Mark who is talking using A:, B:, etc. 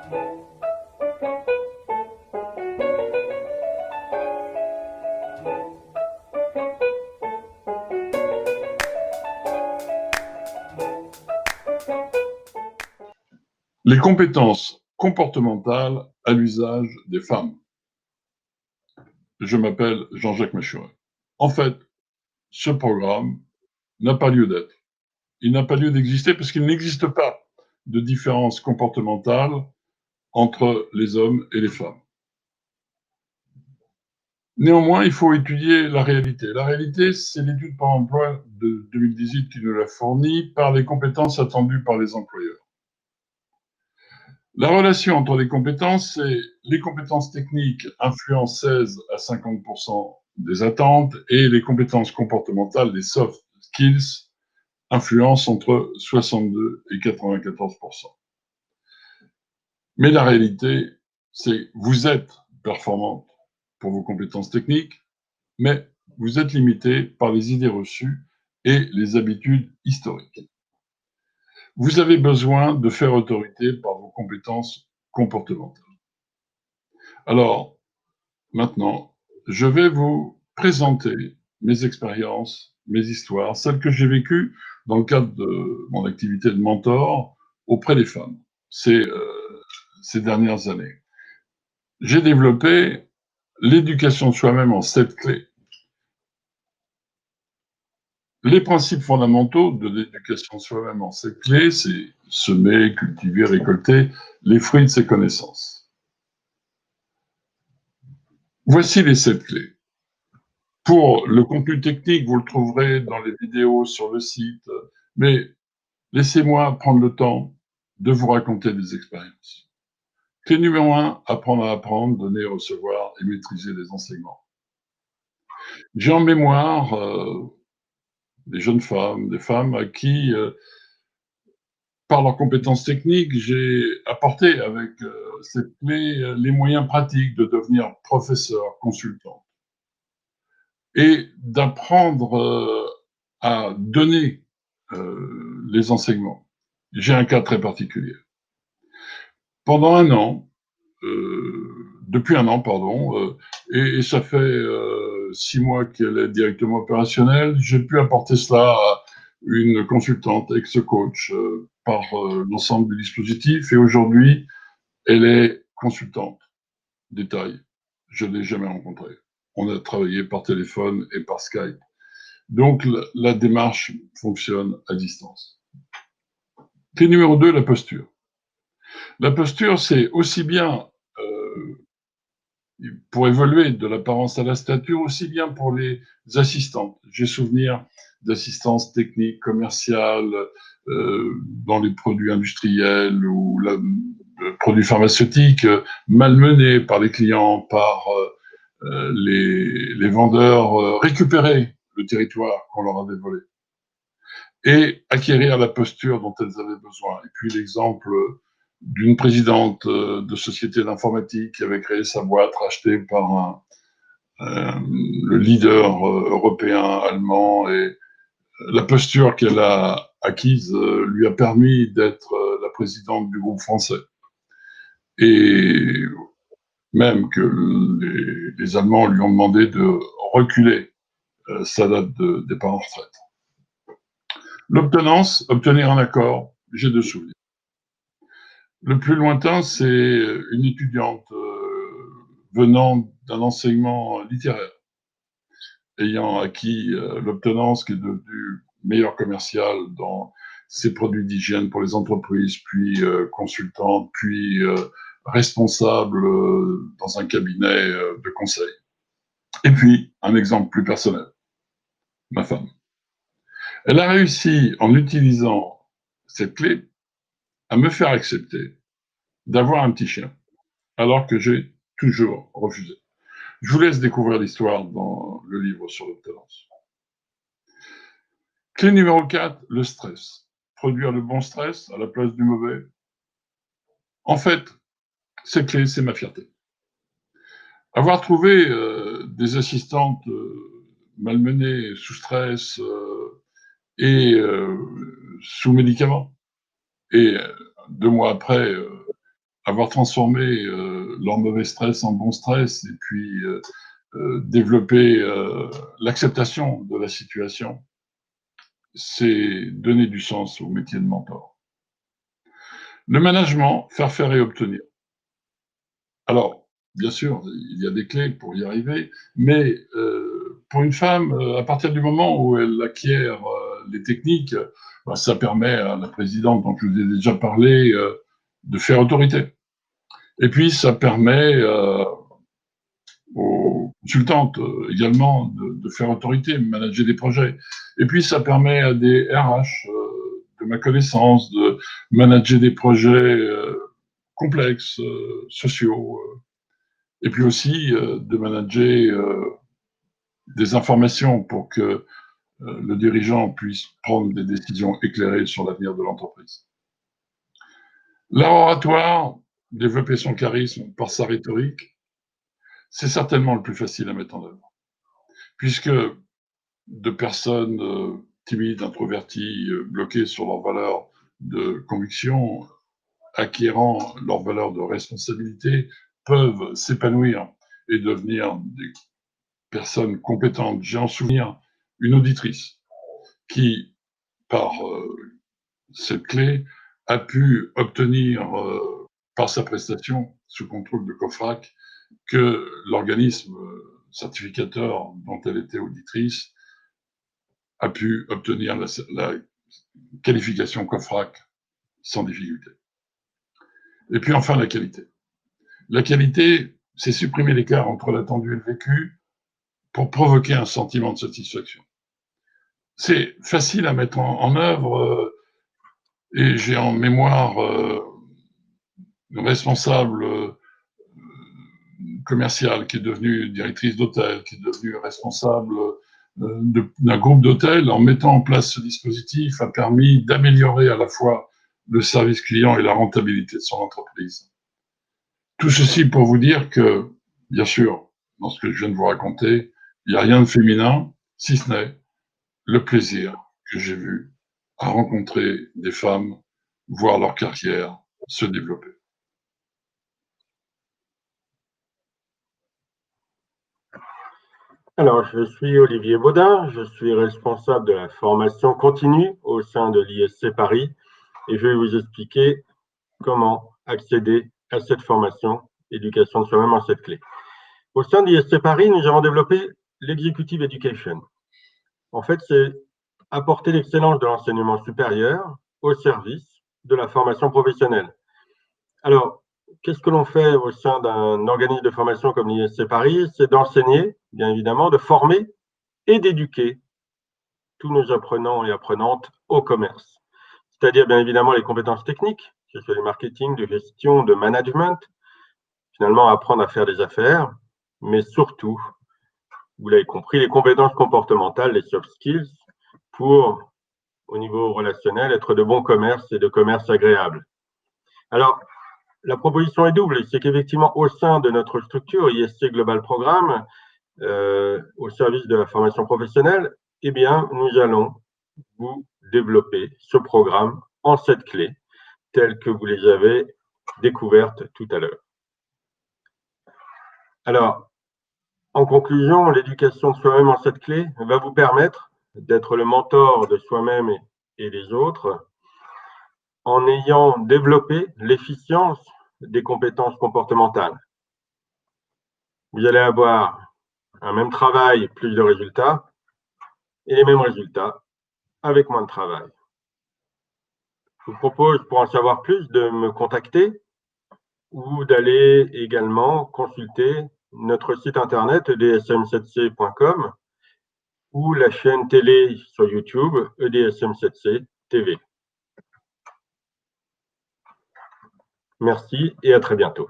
A: Les compétences comportementales à l'usage des femmes. Je m'appelle Jean-Jacques Machuret. En fait, ce programme n'a pas lieu d'être. Il n'a pas lieu d'exister parce qu'il n'existe pas de différence comportementale entre les hommes et les femmes. Néanmoins, il faut étudier la réalité. La réalité, c'est l'étude par emploi de 2018 qui nous l'a fournie par les compétences attendues par les employeurs. La relation entre les compétences, c'est les compétences techniques influencent 16 à 50% des attentes et les compétences comportementales, les soft skills, influencent entre 62 et 94%. Mais la réalité, c'est vous êtes performante pour vos compétences techniques, mais vous êtes limité par les idées reçues et les habitudes historiques. Vous avez besoin de faire autorité par vos compétences comportementales. Alors, maintenant, je vais vous présenter mes expériences, mes histoires, celles que j'ai vécues dans le cadre de mon activité de mentor auprès des femmes ces dernières années. J'ai développé l'éducation de soi-même en 7 clés. Les principes fondamentaux de l'éducation de soi-même en 7 clés, c'est semer, cultiver, récolter les fruits de ses connaissances. Voici les 7 clés. Pour le contenu technique, vous le trouverez dans les vidéos sur le site, mais laissez-moi prendre le temps de vous raconter des expériences. Clé numéro 1, apprendre à apprendre, donner, recevoir et maîtriser les enseignements. J'ai en mémoire des jeunes femmes, des femmes à qui, par leurs compétences techniques, j'ai apporté avec cette clé les moyens pratiques de devenir professeur, consultant et d'apprendre à donner les enseignements. J'ai un cas très particulier. Pendant un an, depuis un an, pardon, et ça fait 6 mois qu'elle est directement opérationnelle, j'ai pu apporter cela à une consultante, ex-coach, par l'ensemble du dispositif, et aujourd'hui, elle est consultante. Détail, je ne l'ai jamais rencontrée. On a travaillé par téléphone et par Skype. Donc, la démarche fonctionne à distance. Clé numéro 2, la posture. La posture, c'est aussi bien pour évoluer de l'apparence à la stature, aussi bien pour les assistantes. J'ai souvenir d'assistances techniques, commerciales, dans les produits industriels ou produits pharmaceutiques, malmenés par les clients, par les vendeurs, récupérer le territoire qu'on leur avait volé et acquérir la posture dont elles avaient besoin. Et puis l'exemple d'une présidente de société d'informatique qui avait créé sa boîte rachetée par le leader européen, allemand, et la posture qu'elle a acquise lui a permis d'être la présidente du groupe français. Et même que les Allemands lui ont demandé de reculer sa date de départ en retraite. L'obtenance, obtenir un accord, j'ai 2 souvenirs. Le plus lointain, c'est une étudiante venant d'un enseignement littéraire, ayant acquis l'obtenance, qui est devenue meilleure commerciale dans ses produits d'hygiène pour les entreprises, puis consultante, puis responsable dans un cabinet de conseil. Et puis, un exemple plus personnel, ma femme. Elle a réussi, en utilisant cette clé, à me faire accepter d'avoir un petit chien, alors que j'ai toujours refusé. Je vous laisse découvrir l'histoire dans le livre sur l'obtenance. Clé numéro 4, le stress. Produire le bon stress à la place du mauvais. En fait, cette clé, c'est ma fierté. Avoir trouvé des assistantes malmenées, sous stress et sous médicaments, et 2 mois après, avoir transformé leur mauvais stress en bon stress et puis développer l'acceptation de la situation, c'est donner du sens au métier de mentor. Le management, faire et obtenir. Alors, bien sûr, il y a des clés pour y arriver, mais pour une femme, à partir du moment où elle acquiert les techniques, ça permet à la présidente, dont je vous ai déjà parlé, de faire autorité. Et puis, ça permet aux consultantes également de faire autorité, manager des projets. Et puis, ça permet à des RH, de ma connaissance, de manager des projets complexes, sociaux, et puis aussi de manager des informations pour que le dirigeant puisse prendre des décisions éclairées sur l'avenir de l'entreprise. L'art oratoire, développer son charisme par sa rhétorique, c'est certainement le plus facile à mettre en œuvre, puisque de personnes timides, introverties, bloquées sur leurs valeurs de conviction, acquérant leurs valeurs de responsabilité, peuvent s'épanouir et devenir des personnes compétentes. J'ai en souvenir une auditrice qui, par cette clé, a pu obtenir par sa prestation, sous contrôle de COFRAC, que l'organisme certificateur dont elle était auditrice a pu obtenir la qualification COFRAC sans difficulté. Et puis enfin, la qualité. La qualité, c'est supprimer l'écart entre l'attendu et le vécu pour provoquer un sentiment de satisfaction. C'est facile à mettre en œuvre et j'ai en mémoire une responsable commerciale qui est devenue directrice d'hôtel, qui est devenue responsable d'un groupe d'hôtels. En mettant en place ce dispositif, a permis d'améliorer à la fois le service client et la rentabilité de son entreprise. Tout ceci pour vous dire que, bien sûr, dans ce que je viens de vous raconter, il n'y a rien de féminin, si ce n'est le plaisir que j'ai vu à rencontrer des femmes, voir leur carrière se développer.
B: Alors, je suis Olivier Baudin, je suis responsable de la formation continue au sein de l'ISC Paris et je vais vous expliquer comment accéder à cette formation éducation de soi-même en 7 clés. Au sein de l'ISC Paris, nous avons développé l'Executive Education. En fait, c'est apporter l'excellence de l'enseignement supérieur au service de la formation professionnelle. Alors, qu'est-ce que l'on fait au sein d'un organisme de formation comme l'ISC Paris? C'est d'enseigner, bien évidemment, de former et d'éduquer tous nos apprenants et apprenantes au commerce. C'est-à-dire, bien évidemment, les compétences techniques, que ce soit du marketing, de gestion, de management, finalement, apprendre à faire des affaires, mais surtout, vous l'avez compris, les compétences comportementales, les soft skills, pour, au niveau relationnel, être de bon commerce et de commerce agréable. Alors, la proposition est double, c'est qu'effectivement, au sein de notre structure ISC Global Programme, au service de la formation professionnelle, eh bien, nous allons vous développer ce programme en 7 clés, telles que vous les avez découvertes tout à l'heure. Alors, en conclusion, l'éducation de soi-même en 7 clés va vous permettre d'être le mentor de soi-même et des autres en ayant développé l'efficience des compétences comportementales. Vous allez avoir un même travail, plus de résultats, et les mêmes résultats avec moins de travail. Je vous propose, pour en savoir plus, de me contacter ou d'aller également consulter notre site internet edsm7c.com ou la chaîne télé sur YouTube EDSM7C TV. Merci et à très bientôt.